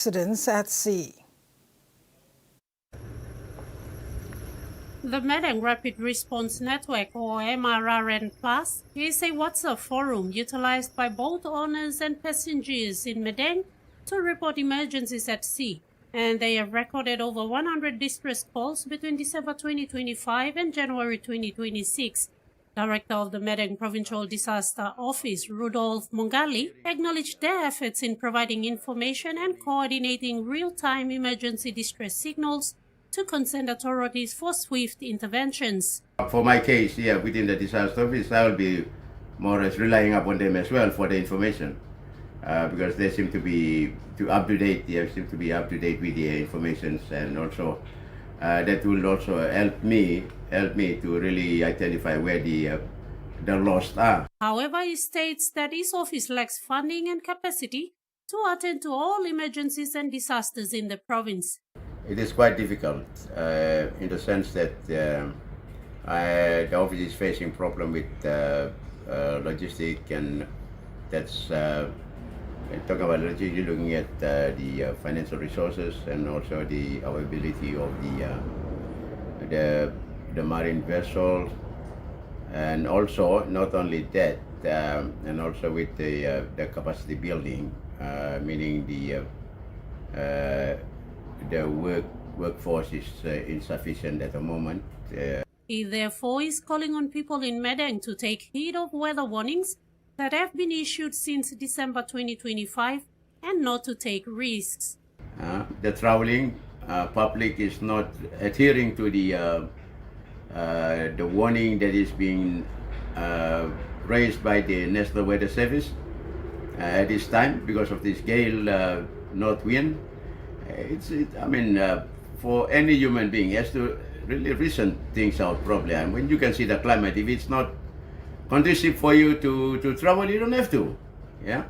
Accidents at sea. The Madang Rapid Response Network, or MRRN Plus, is a WhatsApp forum utilized by boat owners and passengers in Madang to report emergencies at sea, and they have recorded over 100 distress calls between December 2025 and January 2026. Director of the Madang Provincial Disaster Office, Rudolf Mongali, acknowledged their efforts in providing information and coordinating real-time emergency distress signals to concerned authorities for swift interventions. For my case here within the disaster office, I will be more or less relying upon them as well for the information, because they seem to be up to date. They seem to be up to date with the information, and also that will also help me to really identify where the lost are. However, he states that his office lacks funding and capacity to attend to all emergencies and disasters in the province. It is quite difficult in the sense that the office is facing problem with logistic, and that's talking about logistic, you're looking at the financial resources and also the availability of the marine vessel, and also not only that, and also with the capacity building, meaning the workforce is insufficient at the moment. He therefore is calling on people in Madang to take heed of weather warnings that have been issued since December 2025 and not to take risks. The traveling public is not adhering to the warning that is being raised by the National Weather Service at this time because of this gale north wind. For any human being, has to really reason things out properly. And when you can see the climate, if it's not conducive for you to travel, you don't have to. Yeah.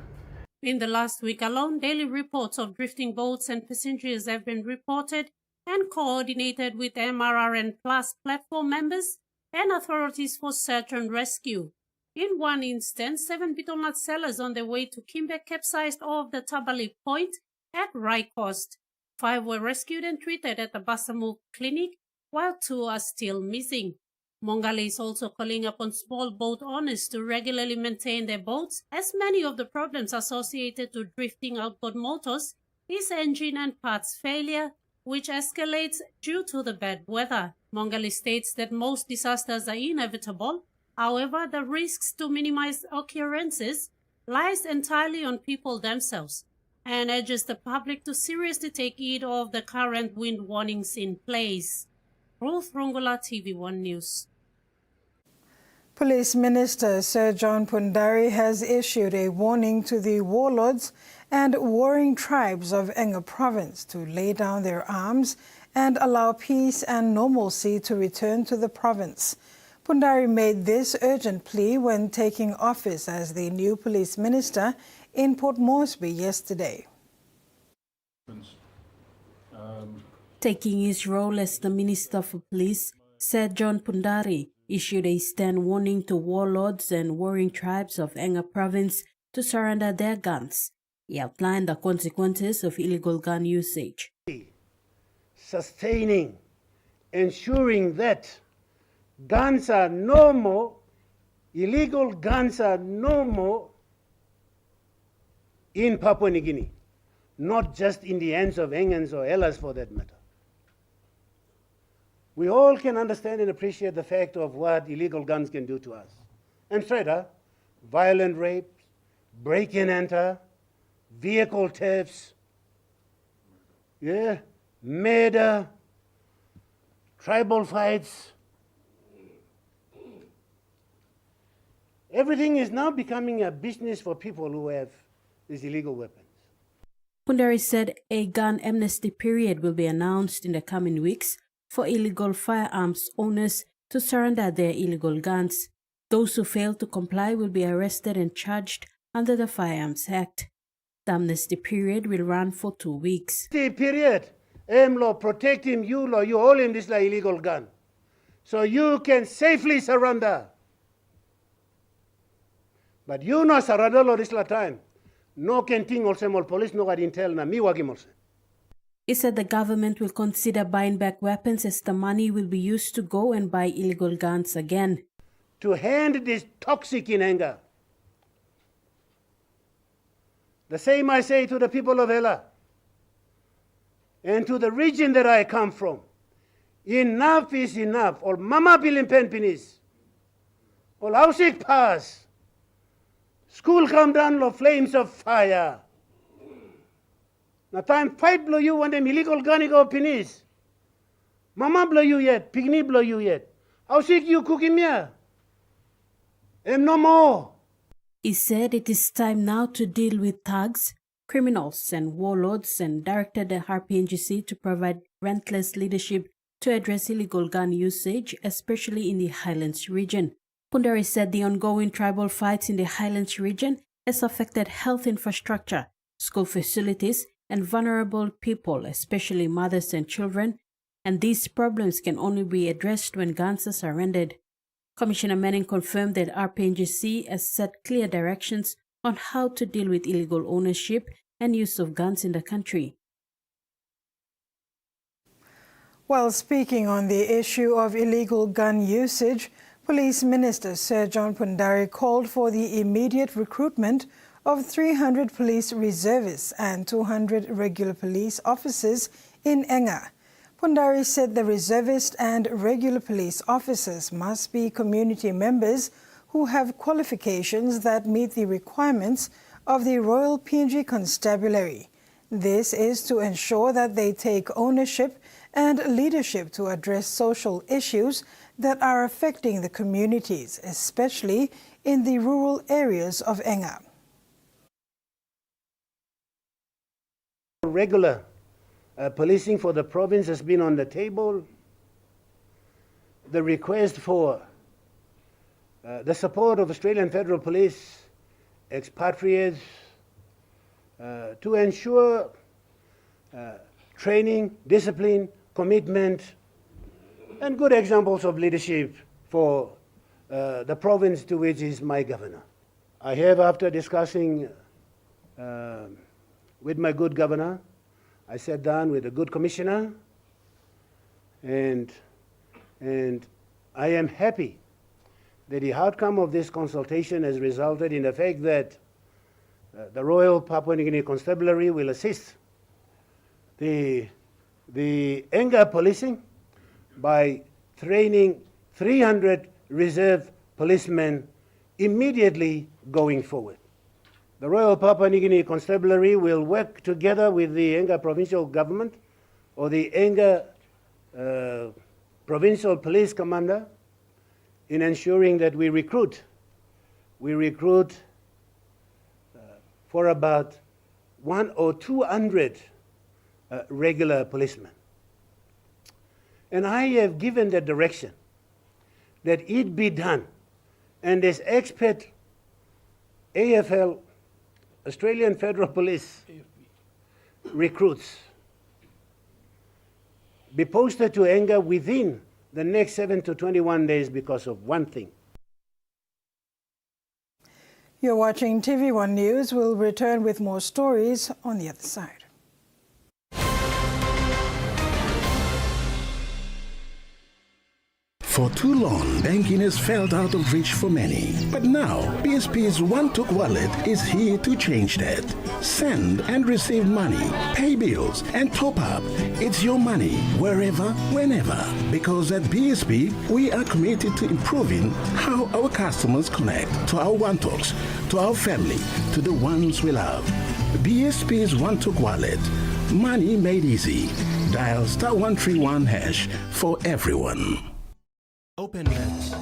In the last week alone, daily reports of drifting boats and passengers have been reported and coordinated with MRRN Plus platform members and authorities for search and rescue. In one instance, 7 betel nut sellers on their way to Kimbe capsized off the Tabali Point at Raikost. 5 were rescued and treated at the Basamu Clinic, while 2 are still missing. Mongali is also calling upon small boat owners to regularly maintain their boats, as many of the problems associated to drifting outboard motors is engine and parts failure, which escalates due to the bad weather. Mongali states that most disasters are inevitable. However, the risks to minimize occurrences lies entirely on people themselves, and urges the public to seriously take heed of the current wind warnings in place. Ruth Rungula, TVWAN News. Police Minister Sir John Pundari has issued a warning to the warlords and warring tribes of Enga province to lay down their arms and allow peace and normalcy to return to the province. Pundari made this urgent plea when taking office as the new police minister in Port Moresby yesterday. Taking his role as the Minister for Police, Sir John Pundari issued a stern warning to warlords and warring tribes of Enga province to surrender their guns. He outlined the consequences of illegal gun usage. Sustaining, ensuring that guns are no more, illegal guns are no more in Papua New Guinea, not just in the hands of Engans or Hellas for that matter. We all can understand and appreciate the fact of what illegal guns can do to us. And further, violent rape, break and enter, vehicle thefts, murder, tribal fights. Everything is now becoming a business for people who have these illegal weapons. Pundari said a gun amnesty period will be announced in the coming weeks for illegal firearms owners to surrender their illegal guns. Those who fail to comply will be arrested and charged under the Firearms Act. The amnesty period will run for 2 weeks. The period, law, protect him, you law, you hold him this like illegal gun. So you can safely surrender. But you no surrender law this la time. No can ting also mol police no got intel na mi wagi molse. He said the government will consider buying back weapons as the money will be used to go and buy illegal guns again. To hand this toxic in anger. The same I say to the people of Ella and to the region that I come from. Enough is enough. All mama pilimpen pinis. All housing pass. School come down lo flames of fire. Now time fight blow you when them illegal gun go pinis. Mama blow you yet, pigni blow you yet. How sick you cooking me? No more. He said it is time now to deal with thugs, criminals and warlords and directed the RPNGC to provide relentless leadership to address illegal gun usage, especially in the Highlands region. Pundari said the ongoing tribal fights in the Highlands region has affected health infrastructure, school facilities, and vulnerable people, especially mothers and children, and these problems can only be addressed when guns are surrendered. Commissioner Manning confirmed that RPNGC has set clear directions on how to deal with illegal ownership and use of guns in the country. While speaking on the issue of illegal gun usage, Police Minister Sir John Pundari called for the immediate recruitment of 300 police reservists and 200 regular police officers in Enga. Pundari said the reservist and regular police officers must be community members who have qualifications that meet the requirements of the Royal PNG Constabulary. This is to ensure that they take ownership and leadership to address social issues that are affecting the communities, especially in the rural areas of Enga. Regular policing for the province has been on the table. The request for the support of Australian Federal Police, expatriates, to ensure training, discipline, commitment, and good examples of leadership for the province to which is my governor. I have, after discussing with my good governor, I sat down with a good commissioner, and I am happy that the outcome of this consultation has resulted in the fact that the Royal Papua New Guinea Constabulary will assist the Enga policing by training 300 reserve policemen immediately going forward. The Royal Papua New Guinea Constabulary will work together with the Enga provincial government or the Enga provincial police commander in ensuring that we recruit for about 100 or 200 regular policemen. And I have given the direction that it be done, and as expert AFL, Australian Federal Police recruits be posted to Enga within the next 7 to 21 days because of one thing. You're watching TV1 News. We'll return with more stories on the other side. For too long, banking has felt out of reach for many. But now, BSP's One-Took Wallet is here to change that. Send and receive money, pay bills, and top up. It's your money, wherever, whenever. Because at BSP, we are committed to improving how our customers connect to our One-Talks, to our family, to the ones we love. BSP's One-Took Wallet. Money made easy. Dial *131# for everyone. Open Lens.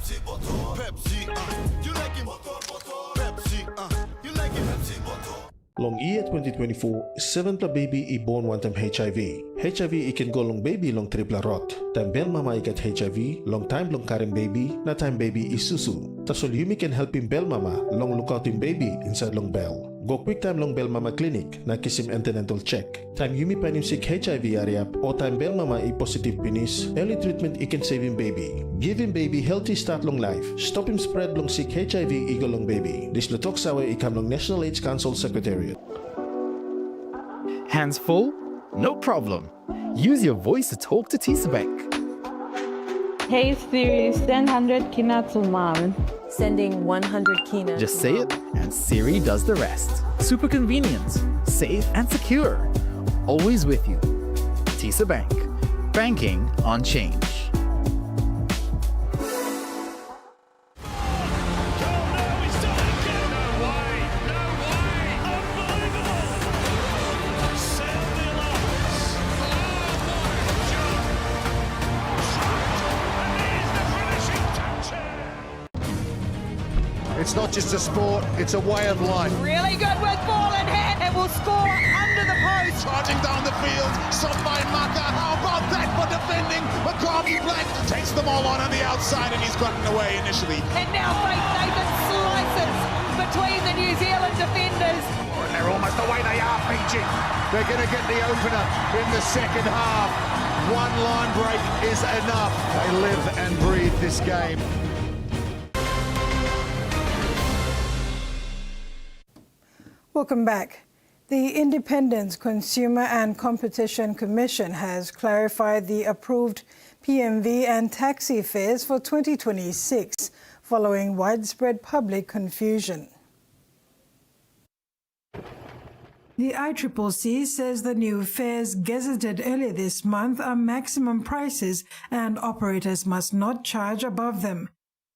Long year 2024, 7 pla baby i born one time HIV. HIV ikan go long baby long triple rot. Time bel mama ikat HIV, long time long karing baby, na time baby is susu. Tasol yumi can help him bel mama long look out him baby inside long bell. Go quick time long bel mama clinic na kiss him antenatal check. Time yumi pan him sick HIV area o time bel mama i positive penis, early treatment i can save him baby. Give him baby healthy start long life. Stop him spread long sick HIV eagle long baby. This latok sawe ikam long National AIDS Council Secretariat. Hands full? No problem. Use your voice to talk to TVWAN. Hey Siri, send 100 kina to mom. Sending 100 kina. Just say it, and Siri does the rest. Super convenient, safe, and secure. Always with you. TVWAN. Banking on change. It's not just a sport, it's a way of life. Really good with ball in hand and will score under the post. Charging down the field, shot by Maka. How about that for defending? McCarthy Black takes them all on the outside and he's gotten away initially. And now Faith Nathan slices between the New Zealand defenders. And they're almost the way they are, Fiji. They're going to get the opener in the second half. One line break is enough. They live and breathe this game. Welcome back. The Independent Consumer and Competition Commission has clarified the approved PMV and taxi fares for 2026 following widespread public confusion. The ICCC says the new fares gazetted earlier this month are maximum prices and operators must not charge above them.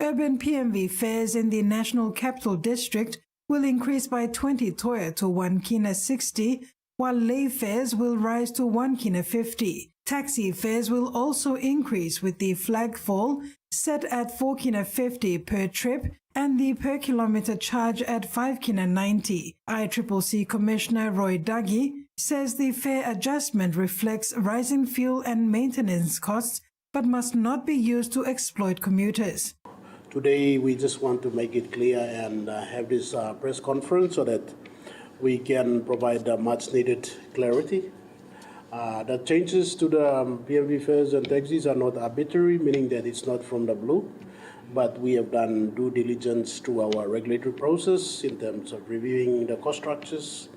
Urban PMV fares in the National Capital District will increase by 20 toea to 1 kina 60, while lay fares will rise to 1 kina 50. Taxi fares will also increase with the flag fall set at 4 kina 50 per trip and the per kilometre charge at 5 kina 90. ICCC Commissioner Roy Duggie says the fare adjustment reflects rising fuel and maintenance costs but must not be used to exploit commuters. Today, we just want to make it clear and have this press conference so that we can provide much needed clarity. The changes to the PMV fares and taxis are not arbitrary, meaning that it's not from the blue, but we have done due diligence to our regulatory process in terms of reviewing the cost structures,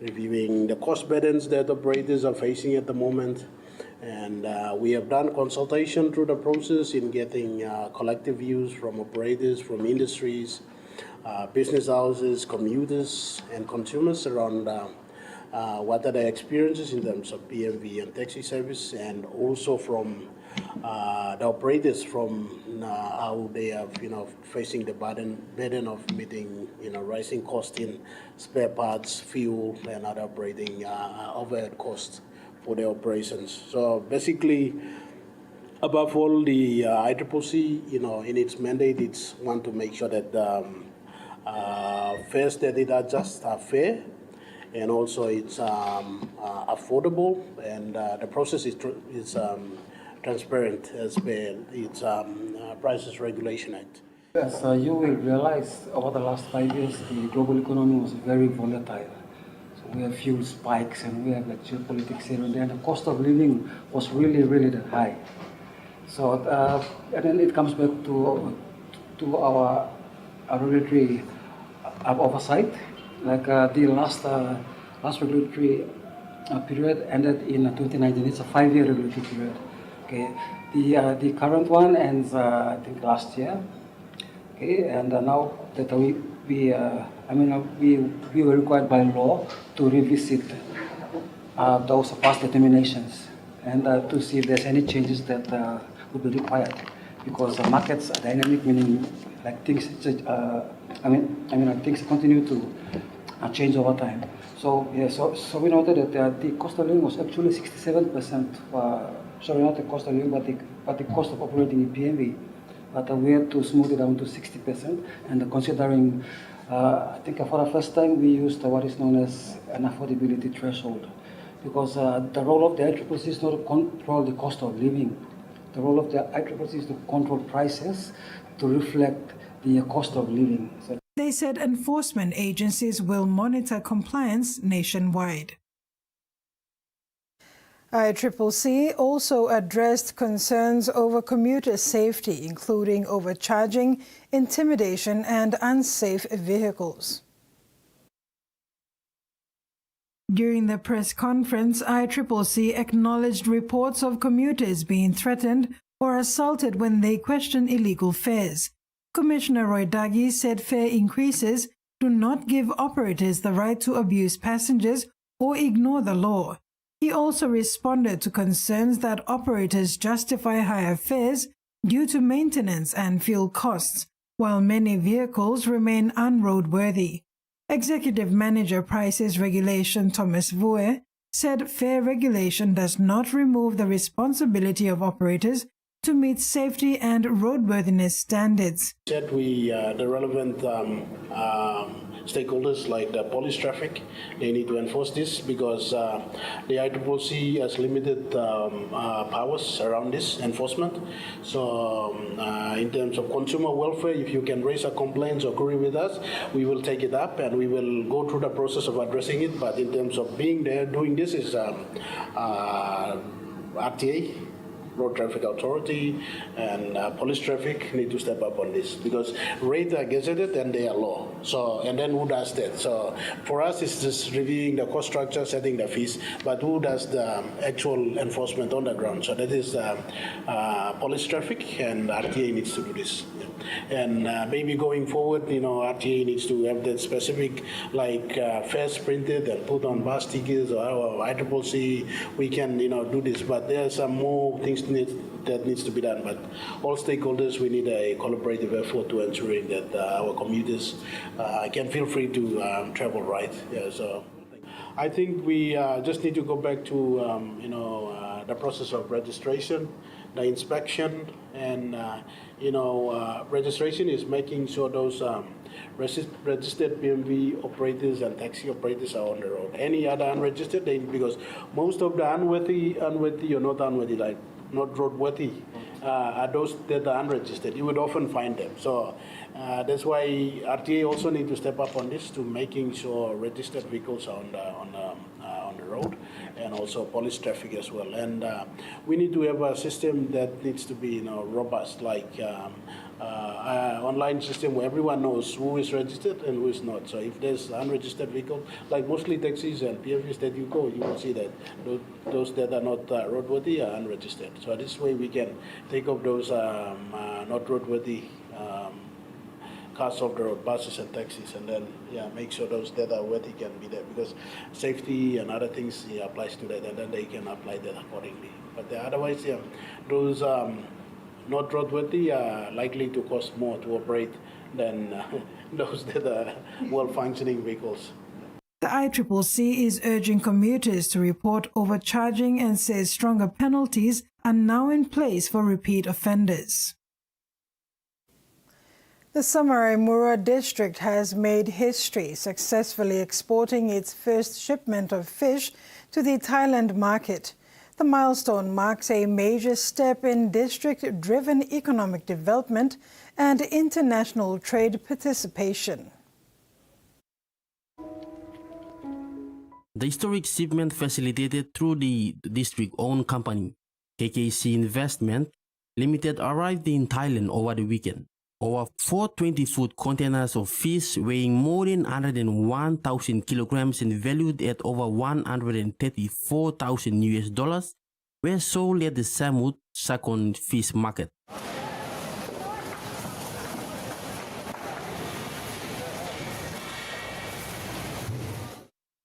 reviewing the cost burdens that operators are facing at the moment. And we have done consultation through the process in getting collective views from operators, from industries, business houses, commuters, and consumers around what are their experiences in terms of PMV and taxi service, and also from the operators from how they are, facing the burden of meeting, rising costs in spare parts, fuel, and other operating overhead costs for their operations. So basically, above all, the ICCC, in its mandate, it's want to make sure that fares that it adjusts are fair, and also it's affordable, and the process is transparent as per its Prices Regulation Act. As you will realize, over the last 5 years, the global economy was very volatile. We have fuel spikes and we have geopolitics here and there. And the cost of living was really, really that high. So, and then it comes back to our regulatory oversight. Like the last regulatory period ended in 2019. It's a 5-year regulatory period. Okay, the current one ends I think last year. Okay, and now that we were required by law to revisit those past determinations and to see if there's any changes that would be required, because markets are dynamic, meaning things things continue to change over time. So so we noted that the cost of living was actually 67%. Sorry, not the cost of living, but the cost of operating in PMV but we had to smooth it down to 60%. And considering, I think for the first time we used what is known as an affordability threshold, because the role of the ICCC is not to control the cost of living. The role of the ICCC is to control prices to reflect the cost of living. So they said enforcement agencies will monitor compliance nationwide. ICCC also addressed concerns over commuter safety, including overcharging, intimidation, and unsafe vehicles. During the press conference, ICCC acknowledged reports of commuters being threatened or assaulted when they question illegal fares. Commissioner Roy Dagi said fare increases do not give operators the right to abuse passengers or ignore the law. He also responded to concerns that operators justify higher fares due to maintenance and fuel costs, while many vehicles remain unroadworthy. Executive Manager Prices Regulation Thomas Vue said fare regulation does not remove the responsibility of operators to meet safety and roadworthiness standards. Said the relevant stakeholders like the police traffic, they need to enforce this because the ICCC has limited powers around this enforcement. So in terms of consumer welfare, if you can raise a complaint or query with us, we will take it up and we will go through the process of addressing it. But in terms of being there doing this is RTA, Road Traffic Authority, and police traffic need to step up on this because rates are gazetted and they are low. So, and then who does that? So for us, it's just reviewing the cost structure, setting the fees, but who does the actual enforcement on the ground? So that is police traffic, and RTA needs to do this. And maybe going forward, RTA needs to have that specific, like fares printed and put on bus tickets or ICCC. We can, do this, but there are some more things that needs to be done. But all stakeholders, we need a collaborative effort to ensuring that our commuters can feel free to travel right. Yeah, so I think we just need to go back to the process of registration, the inspection, and registration is making sure those registered PMV operators and taxi operators are on the road. Any other unregistered, because most of the unworthy or not unworthy, like not roadworthy, are those that are unregistered. You would often find them. So that's why RTA also need to step up on this to making sure registered vehicles are on the road, and also police traffic as well. And we need to have a system that needs to be robust, like online system where everyone knows who is registered and who is not. So if there's unregistered vehicle, like mostly taxis and PMVs that you go, you will see that those that are not roadworthy are unregistered. So this way we can take up those not roadworthy cars off the road, buses and taxis, and then make sure those that are worthy can be there, because safety and other things applies to that, and then they can apply that accordingly. But otherwise, those not roadworthy are likely to cost more to operate than those that are well-functioning vehicles. The ICCC is urging commuters to report overcharging and says stronger penalties are now in place for repeat offenders. The Samarai Murua district has made history, successfully exporting its first shipment of fish to the Thailand market. The milestone marks a major step in district-driven economic development and international trade participation. The historic shipment facilitated through the district-owned company, KKC Investment Limited, arrived in Thailand over the weekend. Over 420-foot containers of fish weighing more than 101,000 kilograms and valued at over $134,000 were sold at the Samut Sakon Fish Market.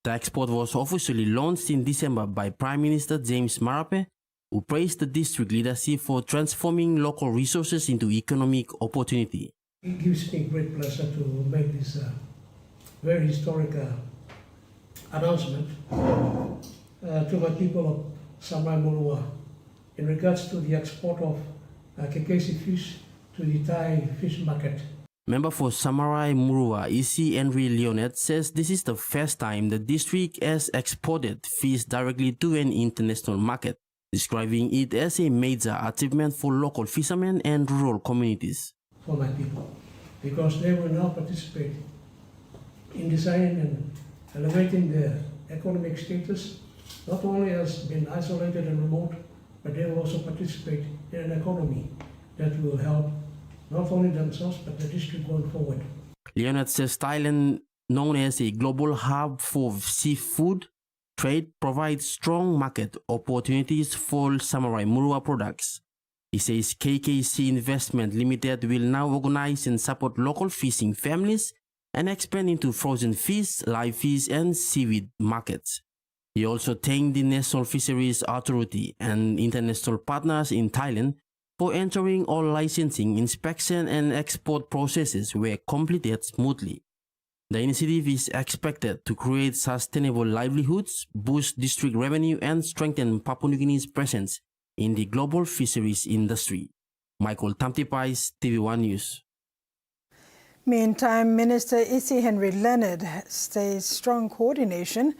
The export was officially launched in December by Prime Minister James Marape, who praised the district leadership for transforming local resources into economic opportunity. It gives me great pleasure to make this very historic announcement to my people of Samarai Murua in regards to the export of KKC fish to the Thai fish market. Member for Samarai Murua, EC Henry Leonet, says this is the first time the district has exported fish directly to an international market, describing it as a major achievement for local fishermen and rural communities. For my people, because they will now participate in designing and elevating their economic status, not only as being isolated and remote, but they will also participate in an economy that will help not only themselves but the district going forward. Leonard says Thailand, known as a global hub for seafood trade, provides strong market opportunities for Samarai Murua products. He says KKC Investment Limited will now organize and support local fishing families and expand into frozen fish, live fish and seaweed markets. He also thanked the National Fisheries Authority and international partners in Thailand for ensuring all licensing, inspection and export processes were completed smoothly. The initiative is expected to create sustainable livelihoods, boost district revenue and strengthen Papua New Guinea's presence in the global fisheries industry. Michael Tamtipais, TVWAN News. Meantime, Minister Isi Henry Leonard says strong coordination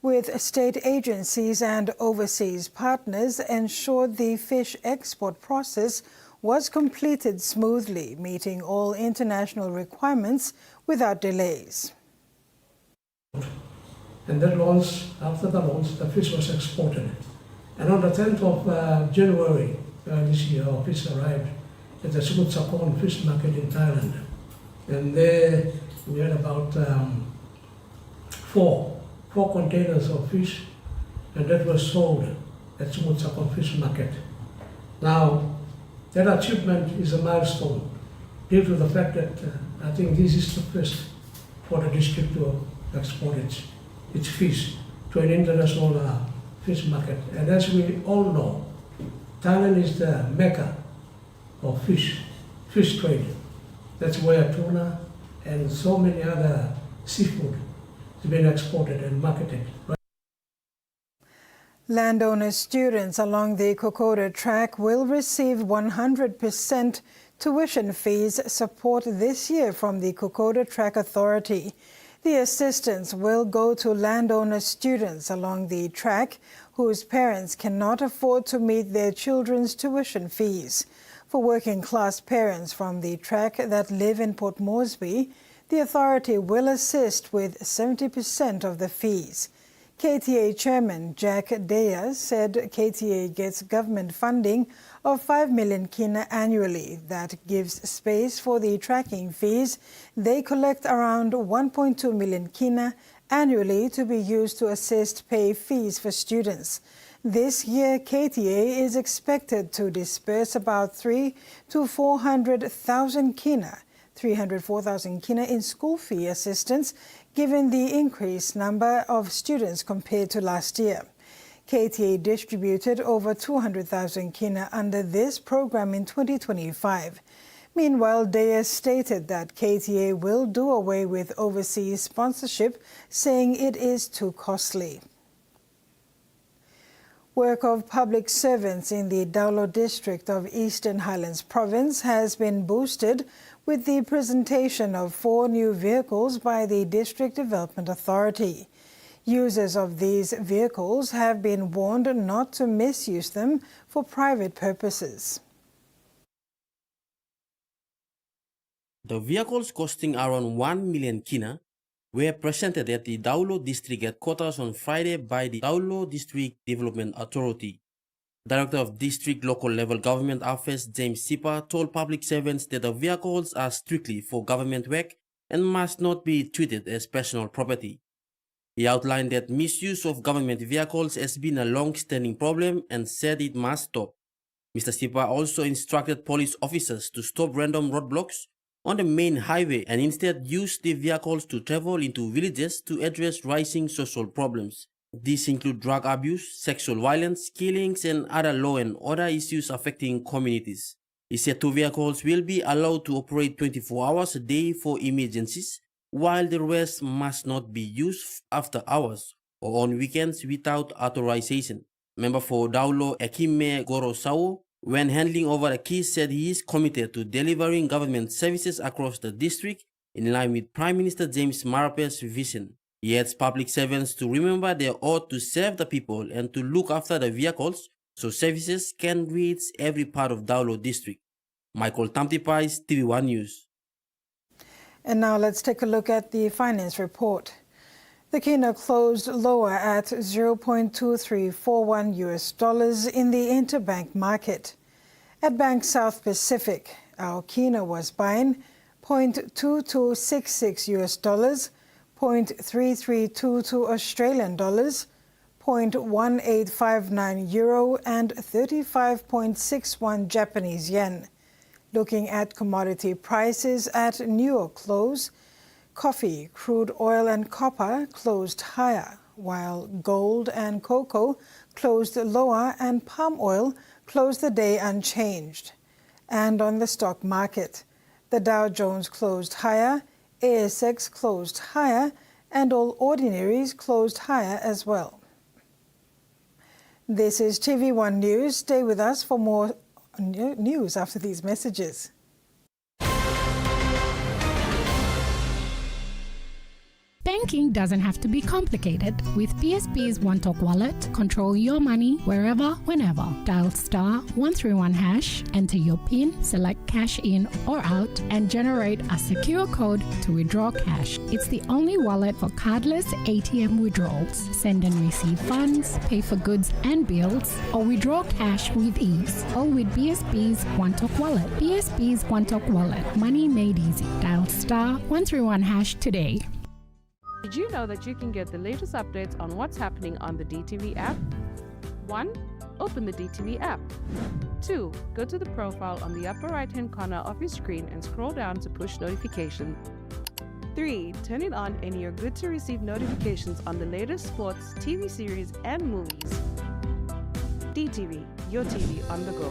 with state agencies and overseas partners ensured the fish export process was completed smoothly, meeting all international requirements without delays. And that launch, after the launch, the fish was exported. And on the 10th of January this year, our fish arrived at the Sumut Sakon fish market in Thailand. And there we had about four containers of fish, and that was sold at Sumut Sakon fish market. Now, that achievement is a milestone due to the fact that I think this is the first for the district to export its fish to an international fish market. And as we all know, Thailand is the mecca of fish trade. That's where tuna and so many other seafood has been exported and marketed. Landowner students along the Kokoda Track will receive 100% tuition fees support this year from the Kokoda Track Authority. The assistance will go to landowner students along the track whose parents cannot afford to meet their children's tuition fees. For working-class parents from the track that live in Port Moresby, the authority will assist with 70% of the fees. KTA Chairman Jack Deya said KTA gets government funding of 5 million kina annually. That gives space for the tracking fees. They collect around 1.2 million kina annually to be used to assist pay fees for students. This year, KTA is expected to disperse about 300,000 to 400,000 kina, 304,000 kina in school fee assistance, given the increased number of students compared to last year. KTA distributed over 200,000 kina under this program in 2025. Meanwhile, Deya stated that KTA will do away with overseas sponsorship, saying it is too costly. Work of public servants in the Daulo district of Eastern Highlands Province has been boosted with the presentation of 4 new vehicles by the District Development Authority. Users of these vehicles have been warned not to misuse them for private purposes. The vehicles costing around 1 million kina were presented at the Daulo District Headquarters on Friday by the Daulo District Development Authority. Director of District Local Level Government Affairs James Sipa told public servants that the vehicles are strictly for government work and must not be treated as personal property. He outlined that misuse of government vehicles has been a long-standing problem and said it must stop. Mr. Sipa also instructed police officers to stop random roadblocks on the main highway and instead use the vehicles to travel into villages to address rising social problems. These include drug abuse, sexual violence, killings, and other law and order issues affecting communities. He said 2 vehicles will be allowed to operate 24 hours a day for emergencies, while the rest must not be used after hours or on weekends without authorization. Member for Daulo Ekime Gorosao When handing over the keys, said he is committed to delivering government services across the district in line with Prime Minister James Marape's vision. He urged public servants to remember their oath to serve the people and to look after the vehicles so services can reach every part of Daulo district. Michael Tamtipais, TV1 News. And now let's take a look at the finance report. The kina closed lower at $0.2341 in the interbank market. At Bank South Pacific, our kina was buying $0.2266, $0.3322 Australian dollars, $0.1859 euro, and 35.61 Japanese yen. Looking at commodity prices at New York close, coffee, crude oil and copper closed higher, while gold and cocoa closed lower and palm oil closed the day unchanged. And on the stock market, the Dow Jones closed higher, ASX closed higher, and all ordinaries closed higher as well. This is TV1 News. Stay with us for more news after these messages. Banking doesn't have to be complicated. With PSP's One Talk Wallet, control your money wherever, whenever. Dial *131#, enter your PIN, select cash in or out, and generate a secure code to withdraw cash. It's the only wallet for cardless ATM withdrawals. Send and receive funds, pay for goods and bills, or withdraw cash with ease. All with PSP's One Talk Wallet. PSP's One Talk Wallet. Money made easy. Dial *131# today. Did you know that you can get the latest updates on what's happening on the DTV app? 1. Open the DTV app. 2. Go to the profile on the upper right-hand corner of your screen and scroll down to push notifications. 3. Turn it on and you're good to receive notifications on the latest sports, TV series, and movies. DTV, your TV on the go.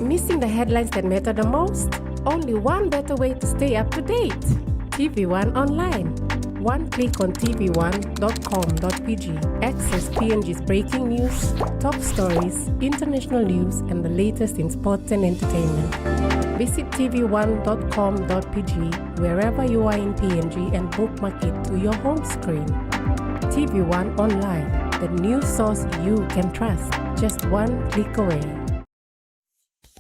Missing the headlines that matter the most? Only one better way to stay up to date. TV1 Online. One click on tvwan.com.pg. Access PNG's breaking news, top stories, international news, and the latest in sports and entertainment. Visit tv1.com.pg wherever you are in PNG and bookmark it to your home screen. TV1 Online, the news source you can trust. Just one click away.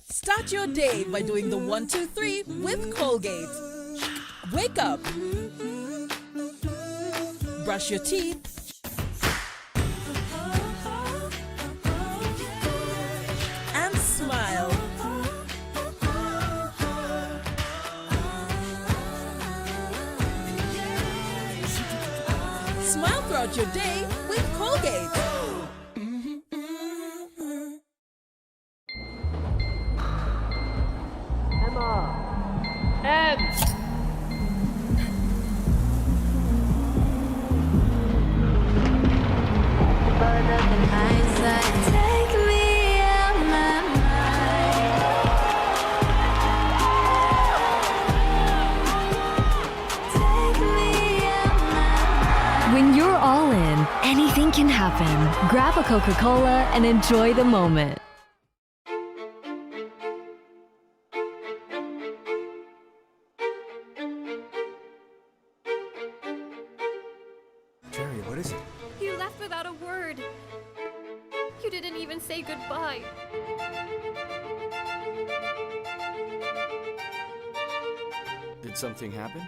Start your day by doing the 1, 2, 3 with Colgate. Wake up. Brush your teeth. And smile. Smile throughout your day with Colgate. When you're all in, anything can happen. Grab a Coca-Cola and enjoy the moment. Jerry, what is it? You left without a word. You didn't even say goodbye. Did something happen?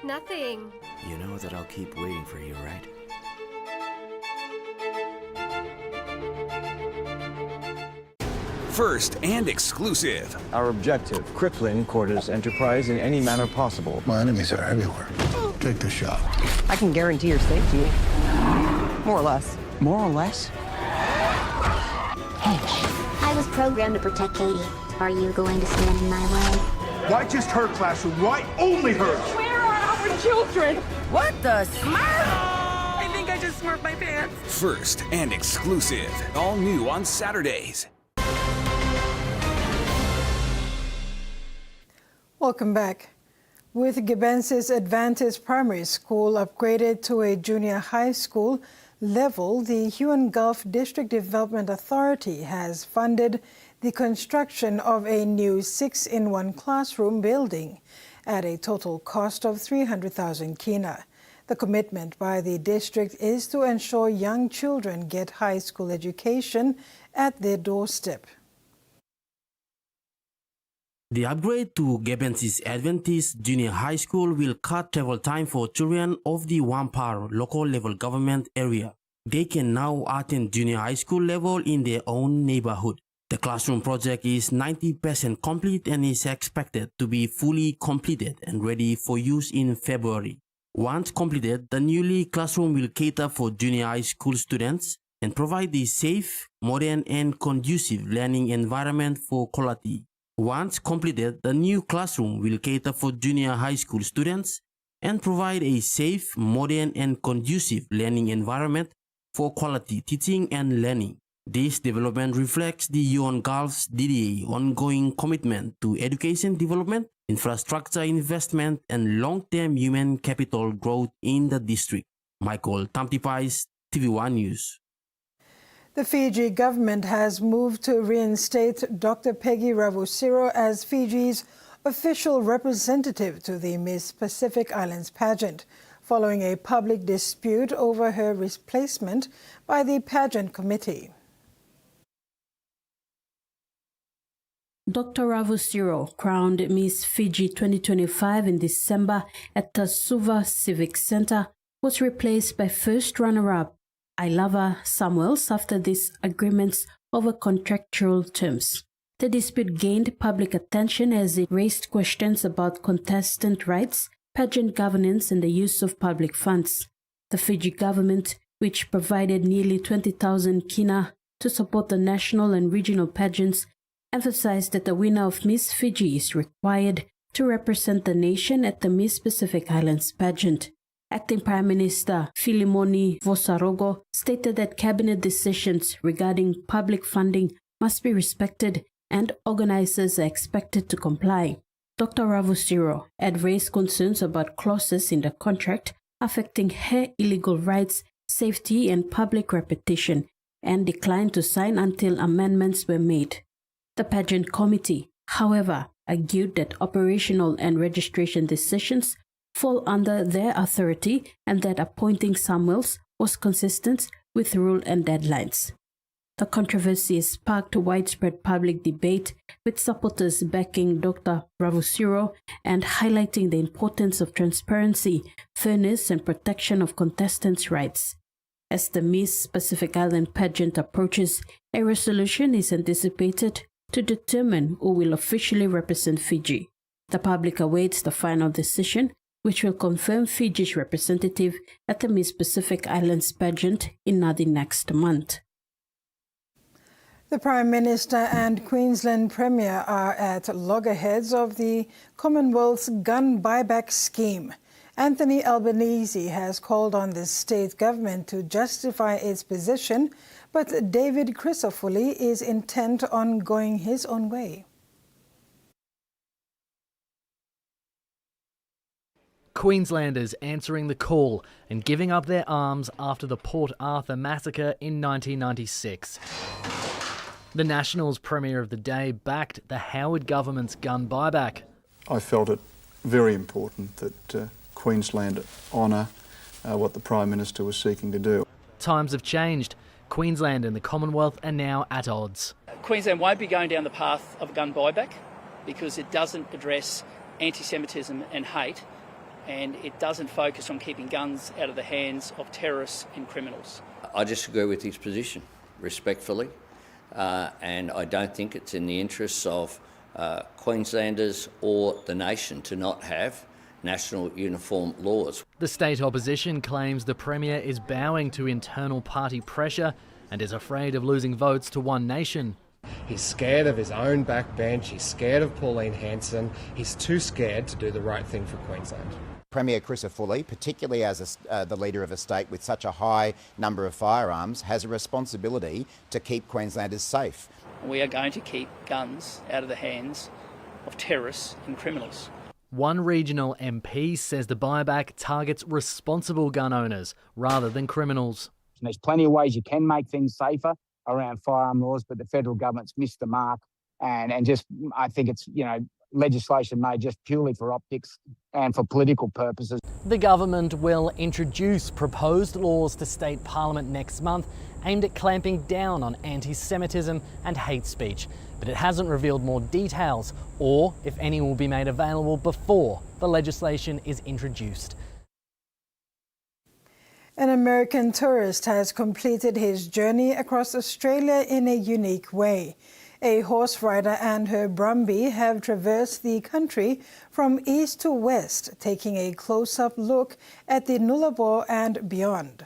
Nothing. You know that I'll keep waiting for you, right? First and exclusive. Our objective, crippling Corda's enterprise in any manner possible. My enemies are everywhere. Take the shot. I can guarantee your safety. More or less. More or less? Hey, I was programmed to protect Katie. Are you going to stand in my way? Why just her classroom? Why only hers? Where are our children? What the smurf? I think I just smurfed my pants. First and exclusive. All new on Saturdays. Welcome back. With Gibensis Adventist Primary School upgraded to a junior high school level, the Huon Gulf District Development Authority has funded the construction of a new 6-in-1 classroom building at a total cost of 300,000 kina. The commitment by the district is to ensure young children get high school education at their doorstep. The upgrade to Gibensis Adventist Junior High School will cut travel time for children of the Wampar local level government area. They can now attend junior high school level in their own neighborhood. The classroom project is 90% complete and is expected to be fully completed and ready for use in February. Once completed, the newly classroom will cater for junior high school students and provide a safe, modern and conducive learning environment for quality. Once completed, the new classroom will cater for junior high school students and provide a safe, modern and conducive learning environment for quality teaching and learning. This development reflects the Huon Gulf's DDA ongoing commitment to education development, infrastructure investment and long-term human capital growth in the district. Michael Tamtipais, TVWAN News. The Fiji government has moved to reinstate Dr. Peggy Ravusiro as Fiji's official representative to the Miss Pacific Islands pageant, following a public dispute over her replacement by the pageant committee. Dr. Ravusiro, crowned Miss Fiji 2025 in December at the Suva Civic Centre, was replaced by first runner-up Ilava Samuels after disagreements over contractual terms. The dispute gained public attention as it raised questions about contestant rights, pageant governance and the use of public funds. The Fiji government, which provided nearly 20,000 kina to support the national and regional pageants, emphasized that the winner of Miss Fiji is required to represent the nation at the Miss Pacific Islands pageant. Acting Prime Minister Filimoni Vosarogo stated that cabinet decisions regarding public funding must be respected and organizers are expected to comply. Dr. Ravusiro had raised concerns about clauses in the contract affecting her illegal rights, safety and public reputation and declined to sign until amendments were made. The pageant committee, however, argued that operational and registration decisions fall under their authority and that appointing Samuels was consistent with rule and deadlines. The controversy sparked widespread public debate, with supporters backing Dr. Ravusiro and highlighting the importance of transparency, fairness and protection of contestants' rights. As the Miss Pacific Island pageant approaches, a resolution is anticipated to determine who will officially represent Fiji. The public awaits the final decision, which will confirm Fiji's representative at the Miss Pacific Islands pageant in Nadi next month. The Prime Minister and Queensland Premier are at loggerheads of the Commonwealth's gun buyback scheme. Anthony Albanese has called on the state government to justify its position, but David Crisafulli is intent on going his own way. Queenslanders answering the call and giving up their arms after the Port Arthur massacre in 1996. The Nationals Premier of the day backed the Howard government's gun buyback. I felt it very important that Queensland honour what the Prime Minister was seeking to do. Times have changed. Queensland and the Commonwealth are now at odds. Queensland won't be going down the path of gun buyback because it doesn't address anti-Semitism and hate, and it doesn't focus on keeping guns out of the hands of terrorists and criminals. I disagree with his position, respectfully, and I don't think it's in the interests of Queenslanders or the nation to not have national uniform laws. The state opposition claims the Premier is bowing to internal party pressure and is afraid of losing votes to One Nation. He's scared of his own backbench, he's scared of Pauline Hanson, he's too scared to do the right thing for Queensland. Premier Crisafulli, particularly as the leader of a state with such a high number of firearms, has a responsibility to keep Queenslanders safe. We are going to keep guns out of the hands of terrorists and criminals. One regional MP says the buyback targets responsible gun owners rather than criminals. And there's plenty of ways you can make things safer around firearm laws, but the federal government's missed the mark. And just, I think it's, legislation made just purely for optics and for political purposes. The government will introduce proposed laws to state parliament next month aimed at clamping down on anti-Semitism and hate speech, but it hasn't revealed more details or if any will be made available before the legislation is introduced. An American tourist has completed his journey across Australia in a unique way. A horse rider and her Brumby have traversed the country from east to west, taking a close-up look at the Nullarbor and beyond.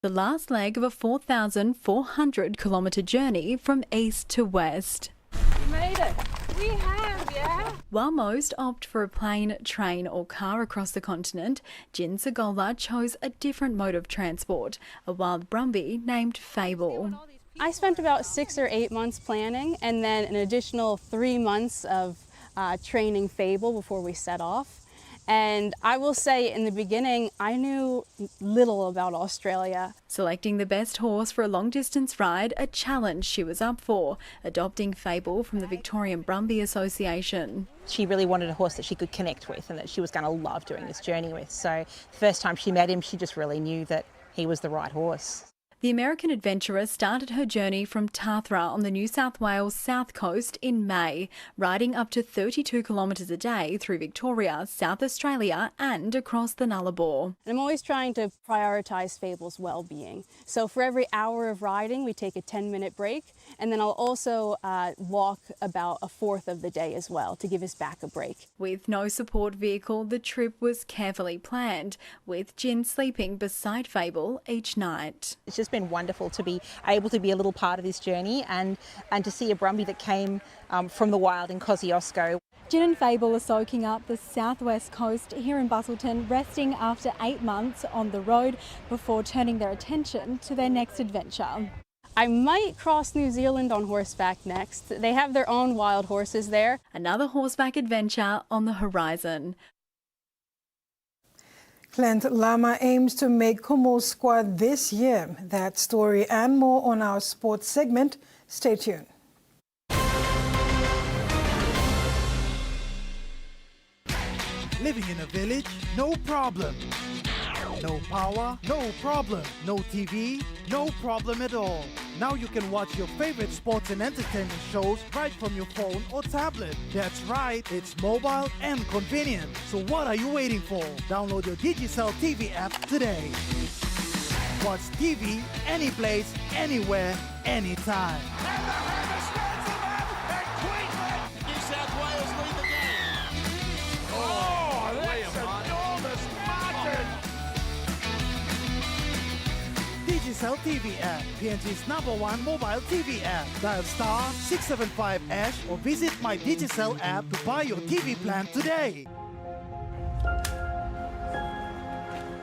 The last leg of a 4,400-kilometre journey from east to west. We made it. We have, yeah. While most opt for a plane, train or car across the continent, Jin Sagola chose a different mode of transport, a wild Brumby named Fable. I spent about 6 or 8 months planning and then an additional 3 months of training Fable before we set off. And I will say in the beginning, I knew little about Australia. Selecting the best horse for a long-distance ride, a challenge she was up for, adopting Fable from the Victorian Brumby Association. She really wanted a horse that she could connect with and that she was going to love doing this journey with. So the first time she met him, she just really knew that he was the right horse. The American adventurer started her journey from Tathra on the New South Wales south coast in May, riding up to 32 kilometres a day through Victoria, South Australia and across the Nullarbor. I'm always trying to prioritise Fable's well-being. So for every hour of riding, we take a 10-minute break, and then I'll also walk about a fourth of the day as well to give his back a break. With no support vehicle, the trip was carefully planned, with Jin sleeping beside Fable each night. It's just been wonderful to be able to be a little part of this journey and to see a Brumby that came from the wild in Kosciuszko. Jin and Fable are soaking up the southwest coast here in Busselton, resting after 8 months on the road before turning their attention to their next adventure. I might cross New Zealand on horseback next. They have their own wild horses there. Another horseback adventure on the horizon. Clint Lama aims to make Kumo's squad this year. That story and more on our sports segment. Stay tuned. Living in a village? No problem. No power? No problem. No TV? No problem at all. Now you can watch your favorite sports and entertainment shows right from your phone or tablet. That's right, it's mobile and convenient. So what are you waiting for? Download your Digicel TV app today. Watch TV any place, anywhere, anytime. And the Hermes Ransom and Queensland. New South Wales lead the game. Oh, that's enormous margin. Digicel TV app, PNG's #1 mobile TV app. Dial *675# or visit my Digicel app to buy your TV plan today.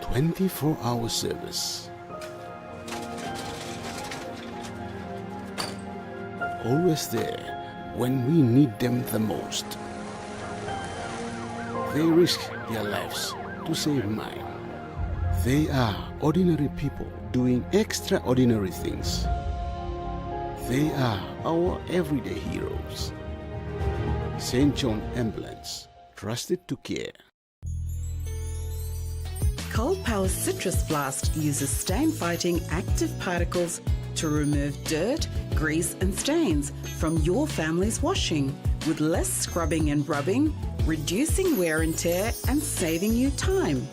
24-hour service. Always there when we need them the most. They risk their lives to save mine. They are ordinary people doing extraordinary things. They are our everyday heroes. St. John Ambulance, trusted to care. Cold Power Citrus Blast uses stain-fighting active particles to remove dirt, grease and stains from your family's washing with less scrubbing and rubbing, reducing wear and tear and saving you time.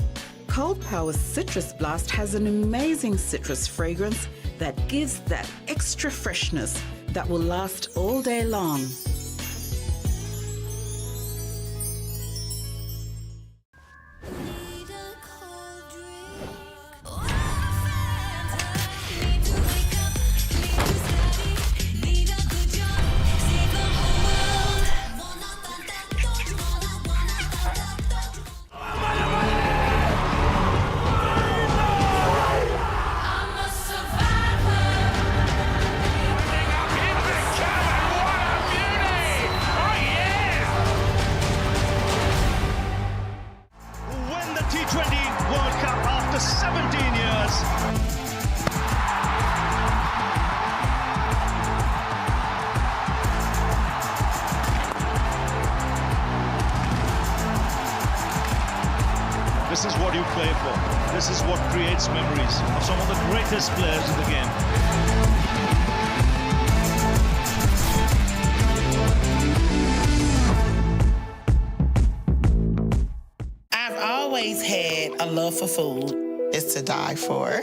Cold Power Citrus Blast has an amazing citrus fragrance that gives that extra freshness that will last all day long. memories of some of the greatest players in the game. I've always had a love for food. It's to die for.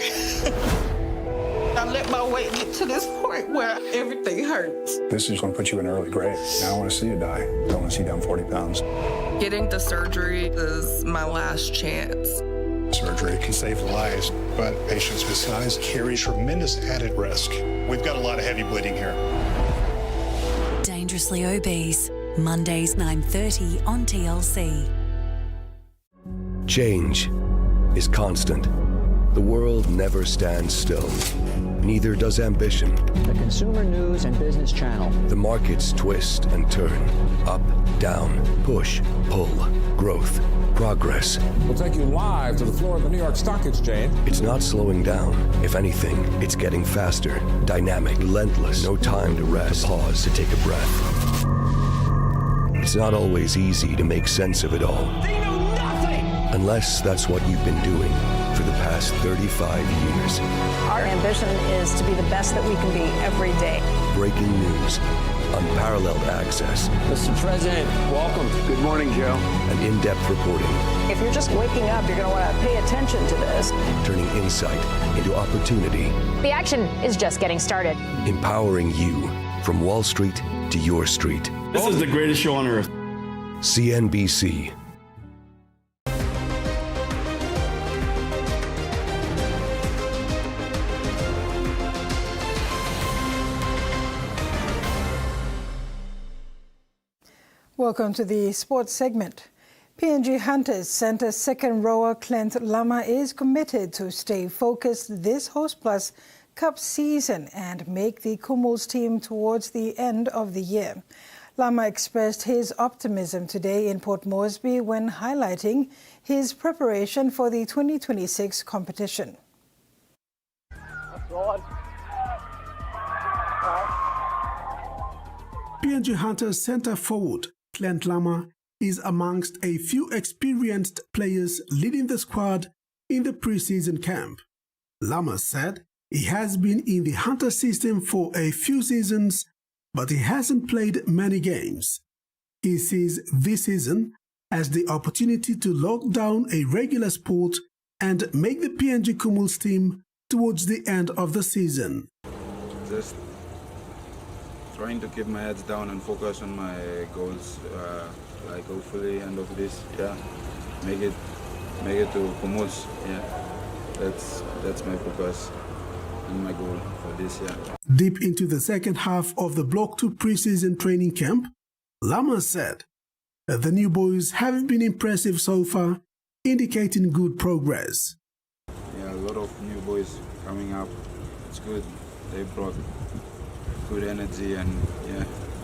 I let my weight get to this point where everything hurts. This is going to put you in an early grave. Now I want to see you die. I don't want to see you down 40 pounds. Getting the surgery is my last chance. Surgery can save lives, but patients with size carry tremendous added risk. We've got a lot of heavy bleeding here. Dangerously Obese, Mondays 9:30 on TLC. Change is constant. The world never stands still. Neither does ambition. The Consumer News and Business Channel. The markets twist and turn. Up, down, push, pull, growth, progress. We'll take you live to the floor of the New York Stock Exchange. It's not slowing down. If anything, it's getting faster, dynamic, relentless. No time to rest, to pause, to take a breath. It's not always easy to make sense of it all. They know nothing! Unless that's what you've been doing for the past 35 years. Our ambition is to be the best that we can be every day. Breaking news, unparalleled access. Mr. President, welcome. Good morning, Joe. And in-depth reporting. If you're just waking up, you're going to want to pay attention to this. Turning insight into opportunity. The action is just getting started. Empowering you from Wall Street to your street. This is the greatest show on earth. CNBC. Welcome to the sports segment. PNG Hunters Centre second rower Clint Lama is committed to stay focused this Host Plus Cup season and make the Kumuls team towards the end of the year. Lama expressed his optimism today in Port Moresby when highlighting his preparation for the 2026 competition. PNG Hunters centre forward Clint Lama is amongst a few experienced players leading the squad in the pre-season camp. Lama said he has been in the Hunter system for a few seasons, but he hasn't played many games. He sees this season as the opportunity to lock down a regular sport and make the PNG Kumuls team towards the end of the season. Just trying to keep my heads down and focus on my goals, like hopefully end of this, make it to Kumuls, that's my focus and my goal for this year. Deep into the second half of the Block 2 pre-season training camp, Lama said that the new boys have been impressive so far, indicating good progress. Yeah, a lot of new boys coming up. It's good. They brought good energy and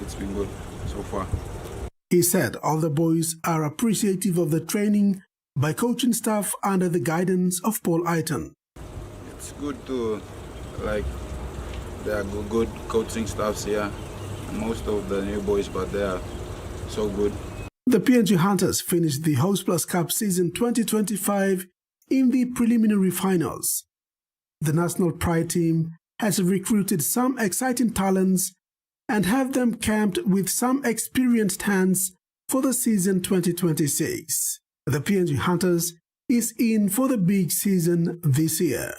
it's been good so far. He said all the boys are appreciative of the training by coaching staff under the guidance of Paul Aiton. It's good to, there are good coaching staffs here. Most of the new boys, but they are so good. The PNG Hunters finished the Host Plus Cup season 2025 in the preliminary finals. The National Pride team has recruited some exciting talents and have them camped with some experienced hands for the season 2026. The PNG Hunters is in for the big season this year.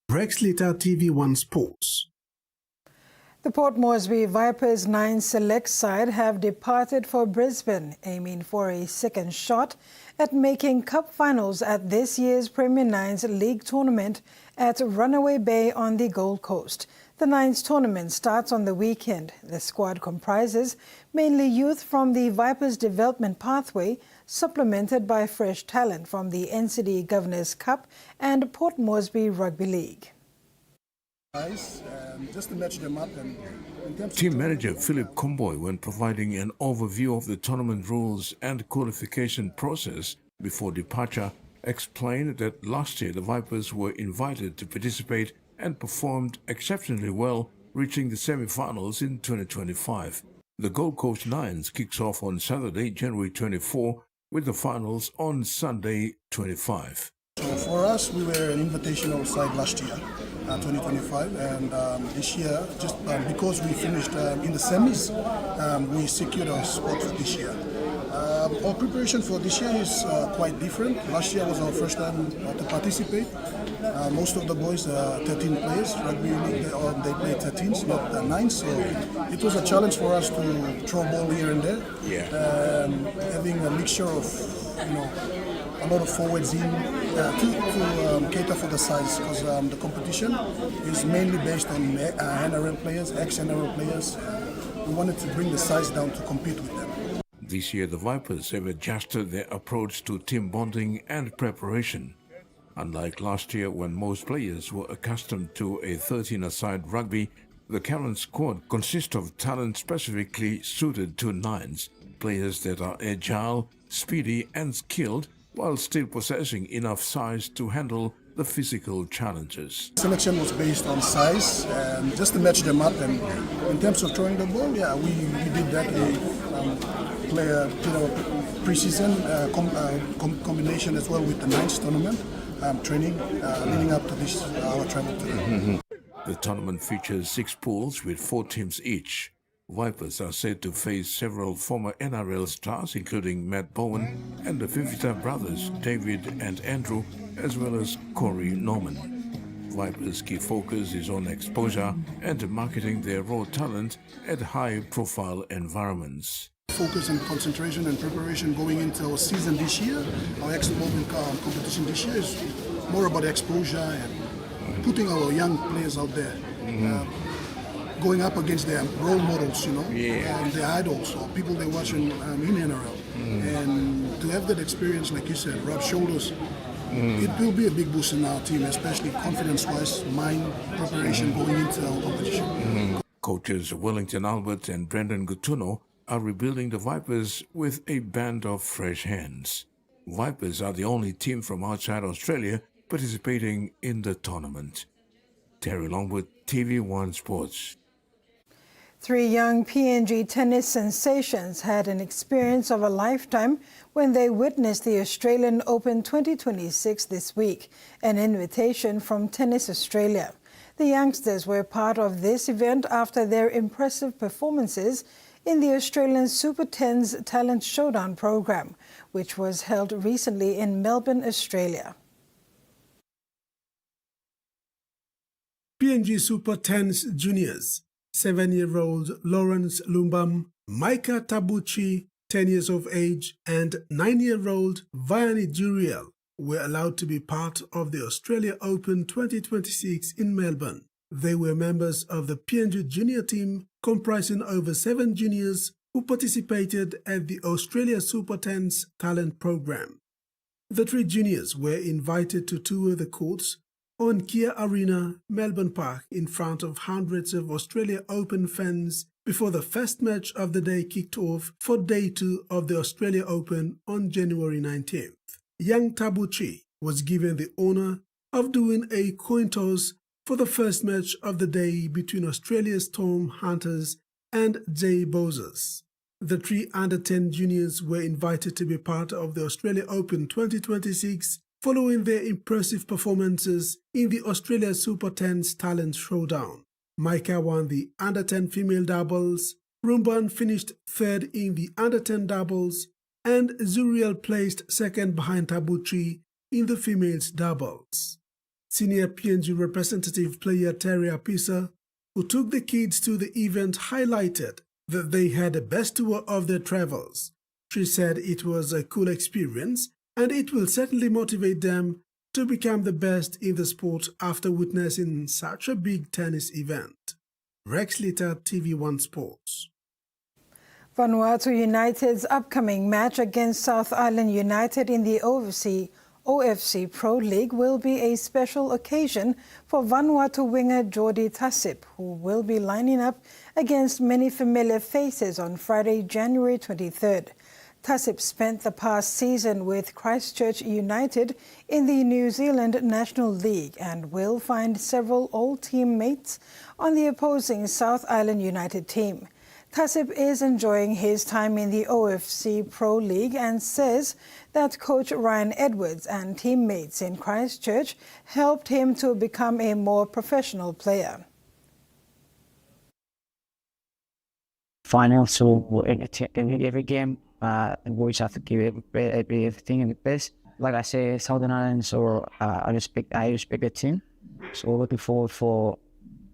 Rex Litter, TVWAN Sports. The Port Moresby Vipers 9 select side have departed for Brisbane, aiming for a second shot at making cup finals at this year's Premier Nines League tournament at Runaway Bay on the Gold Coast. The Nines tournament starts on the weekend. The squad comprises mainly youth from the Vipers development pathway, supplemented by fresh talent from the NCD Governors Cup and Port Moresby Rugby League. Just to match them up. Team manager Philip Comboy, when providing an overview of the tournament rules and qualification process before departure, explained that last year the Vipers were invited to participate and performed exceptionally well, reaching the semi-finals in 2025. The Gold Coast Nines kicks off on Saturday, January 24, with the finals on Sunday, 25. So for us, we were an invitational side last year, 2025, and this year, just because we finished in the semis, we secured our spot for this year. Our preparation for this year is quite different. Last year was our first time to participate. Most of the boys, 13 players, rugby league, they play 13s, not 9s, so it was a challenge for us to throw ball here and there. Having a mixture of, a lot of forwards in to cater for the size, because the competition is mainly based on NRL players, ex-NRL players. We wanted to bring the size down to compete with them. This year, the Vipers have adjusted their approach to team bonding and preparation. Unlike last year, when most players were accustomed to a 13-a-side rugby, the current squad consists of talent specifically suited to 9s, players that are agile, speedy and skilled, while still possessing enough size to handle the physical challenges. Selection was based on size, and just to match them up. And in terms of throwing the ball, we did that. We play a pre-season combination as well with the 9s tournament training leading up to this our travel today. The tournament features 6 pools with 4 teams each. Vipers are said to face several former NRL stars, including Matt Bowen and the Fifita brothers, David and Andrew, as well as Corey Norman. Vipers' key focus is on exposure and marketing their raw talent at high-profile environments. Focus and concentration and preparation going into our season this year, our ex-movement competition this year is more about exposure and putting our young players out there. Going up against their role models, their idols or people they watch in NRL. And to have that experience, like you said, rub shoulders, it will be a big boost in our team, especially confidence-wise, mind preparation going into our competition. Coaches Wellington Albert and Brendan Gutuno are rebuilding the Vipers with a band of fresh hands. Vipers are the only team from outside Australia participating in the tournament. Terry Longwood, TV1 Sports. 3 young PNG tennis sensations had an experience of a lifetime when they witnessed the Australian Open 2026 this week, an invitation from Tennis Australia. The youngsters were part of this event after their impressive performances in the Australian Super 10's Talent Showdown program, which was held recently in Melbourne, Australia. PNG Super 10's juniors, 7-year-old Lawrence Lumbam, Micah Tabuchi, 10 years of age, and 9-year-old Vianney Juriel were allowed to be part of the Australia Open 2026 in Melbourne. They were members of the PNG junior team, comprising over 7 juniors who participated at the Australia Super 10's talent program. The 3 juniors were invited to tour the courts on Kia Arena, Melbourne Park, in front of hundreds of Australia Open fans before the first match of the day kicked off for Day 2 of the Australia Open on January 19th. Young Tabuchi was given the honour of doing a coin toss for the first match of the day between Australia's Tom Hunters and Jay Bozers. The 3 under-10 juniors were invited to be part of the Australia Open 2026 following their impressive performances in the Australia Super 10's Talent Showdown. Micah won the under-10 female doubles, Rumban finished 3rd in the under-10 doubles, and Zuriel placed 2nd behind Tabuchi in the females doubles. Senior PNG representative player Terry Apisa, who took the kids to the event, highlighted that they had the best tour of their travels. She said it was a cool experience and it will certainly motivate them to become the best in the sport after witnessing such a big tennis event. Rex Litter, TV1 Sports. Vanuatu United's upcoming match against South Island United in the OFC Pro League will be a special occasion for Vanuatu winger Jordi Tasip, who will be lining up against many familiar faces on Friday, January 23rd. Tasip spent the past season with Christchurch United in the New Zealand National League and will find several old teammates on the opposing South Island United team. Tasip is enjoying his time in the OFC Pro League and says that coach Ryan Edwards and teammates in Christchurch helped him to become a more professional player. Financial in every game, we always have to give everything in the best. Like I say, Southern Islands, or I respect the team. So looking forward for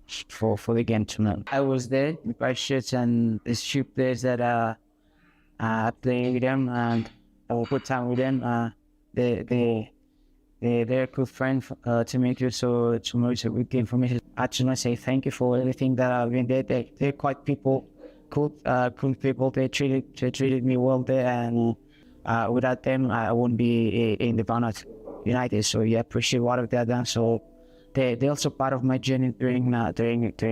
the game tonight. I was there with Christchurch, and there's few players that are playing with them, and I will put time with them. They're a good friend to me too. So tomorrow is a good game for me. I just want to say thank you for everything that I've been there. They're quite people. Cool people. They treated me well there, and without them, I wouldn't be in the Vanuatu United. So yeah, appreciate what they've done. So they're also part of my journey during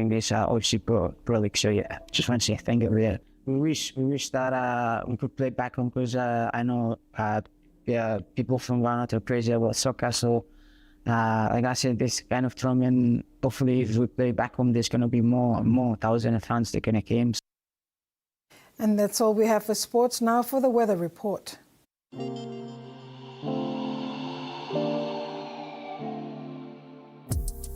this OC Pro League. So yeah, just want to say thank you for that. We wish that we could play back home, because I know people from Vanuatu are crazy about soccer. So like I said, this kind of tournament, hopefully if we play back home, there's going to be more thousands of fans that can came. And that's all we have for sports. Now for the weather report.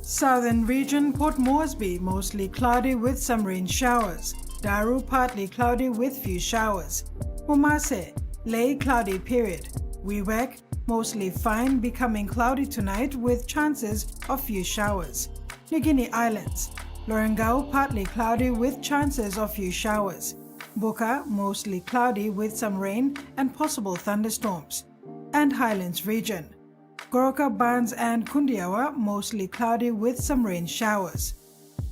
Southern region, Port Moresby, mostly cloudy with some rain showers. Daru, partly cloudy with few showers. Umase, Lay, cloudy period. Wewak, mostly fine, becoming cloudy tonight with chances of few showers. New Guinea Islands, Lorengau, partly cloudy with chances of few showers. Buka, mostly cloudy with some rain and possible thunderstorms. And Highlands region, Goroka, Barnes and Kundiawa, mostly cloudy with some rain showers.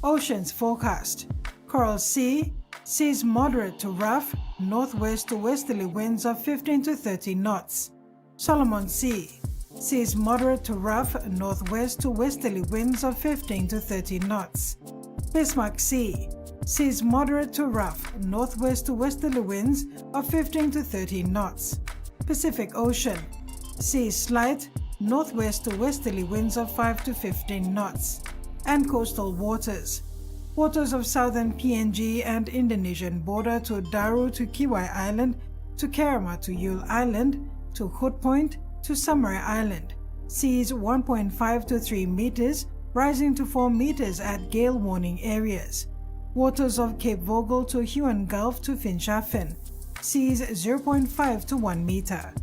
Oceans forecast. Coral Sea, seas moderate to rough, northwest to westerly winds of 15 to 30 knots. Solomon Sea, seas moderate to rough, northwest to westerly winds of 15 to 30 knots. Bismarck Sea, seas moderate to rough, northwest to westerly winds of 15 to 30 knots. Pacific Ocean, seas slight, northwest to westerly winds of 5 to 15 knots. And coastal waters, waters of southern PNG and Indonesian border to Daru to Kiwai Island, to Kerama to Yule Island, to Hood Point, to Samarai Island. Seas 1.5 to 3 meters, rising to 4 meters at gale warning areas. Waters of Cape Vogel to Huon Gulf to Finschhafen. Seas 0.5 to 1 meter.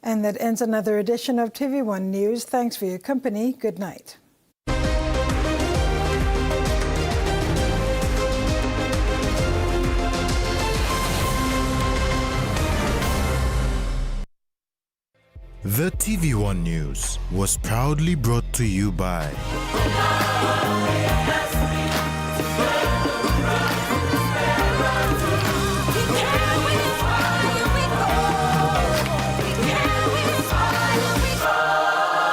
And that ends another edition of TV1 News. Thanks for your company. Good night. The TV1 News was proudly brought to you by